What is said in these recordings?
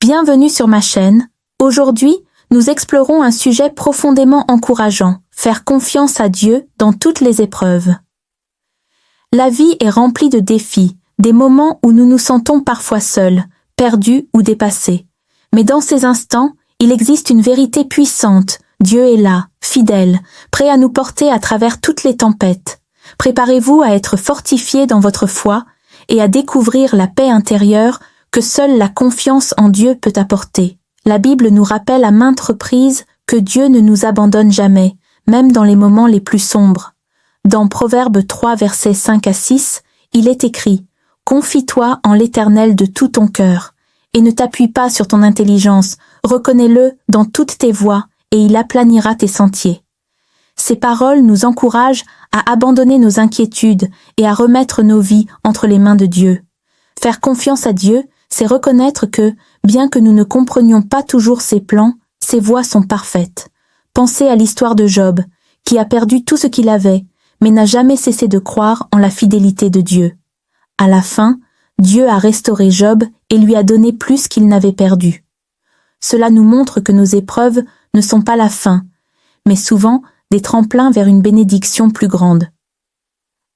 Bienvenue sur ma chaîne. Aujourd'hui, nous explorons un sujet profondément encourageant, faire confiance à Dieu dans toutes les épreuves. La vie est remplie de défis, des moments où nous nous sentons parfois seuls, perdus ou dépassés. Mais dans ces instants, il existe une vérité puissante. Dieu est là, fidèle, prêt à nous porter à travers toutes les tempêtes. Préparez-vous à être fortifiés dans votre foi et à découvrir la paix intérieure que seule la confiance en Dieu peut apporter. La Bible nous rappelle à maintes reprises que Dieu ne nous abandonne jamais, même dans les moments les plus sombres. Dans Proverbes 3, versets 5 à 6, il est écrit « Confie-toi en l'Éternel de tout ton cœur, et ne t'appuie pas sur ton intelligence, reconnais-le dans toutes tes voies, et il aplanira tes sentiers. » Ces paroles nous encouragent à abandonner nos inquiétudes et à remettre nos vies entre les mains de Dieu. Faire confiance à Dieu, c'est reconnaître que, bien que nous ne comprenions pas toujours ses plans, ses voies sont parfaites. Pensez à l'histoire de Job, qui a perdu tout ce qu'il avait, mais n'a jamais cessé de croire en la fidélité de Dieu. À la fin, Dieu a restauré Job et lui a donné plus qu'il n'avait perdu. Cela nous montre que nos épreuves ne sont pas la fin, mais souvent des tremplins vers une bénédiction plus grande.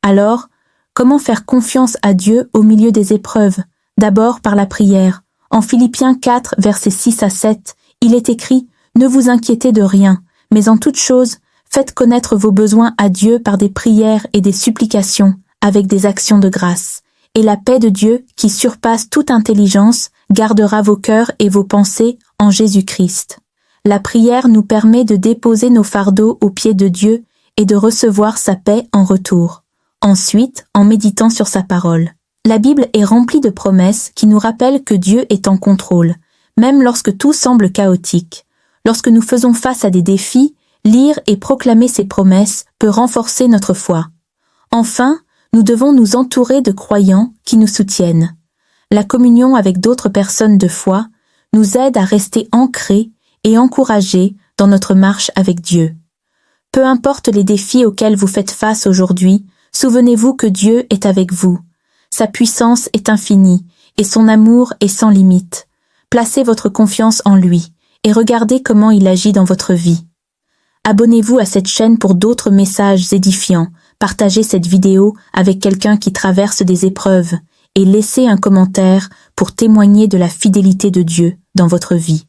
Alors, comment faire confiance à Dieu au milieu des épreuves? D'abord par la prière. En Philippiens 4, versets 6 à 7, il est écrit « Ne vous inquiétez de rien, mais en toute chose, faites connaître vos besoins à Dieu par des prières et des supplications, avec des actions de grâce. Et la paix de Dieu, qui surpasse toute intelligence, gardera vos cœurs et vos pensées en Jésus-Christ. » La prière nous permet de déposer nos fardeaux aux pieds de Dieu et de recevoir sa paix en retour. Ensuite, en méditant sur sa parole. La Bible est remplie de promesses qui nous rappellent que Dieu est en contrôle, même lorsque tout semble chaotique. Lorsque nous faisons face à des défis, lire et proclamer ces promesses peut renforcer notre foi. Enfin, nous devons nous entourer de croyants qui nous soutiennent. La communion avec d'autres personnes de foi nous aide à rester ancrés et encouragés dans notre marche avec Dieu. Peu importe les défis auxquels vous faites face aujourd'hui, souvenez-vous que Dieu est avec vous. Sa puissance est infinie et son amour est sans limite. Placez votre confiance en lui et regardez comment il agit dans votre vie. Abonnez-vous à cette chaîne pour d'autres messages édifiants. Partagez cette vidéo avec quelqu'un qui traverse des épreuves et laissez un commentaire pour témoigner de la fidélité de Dieu dans votre vie.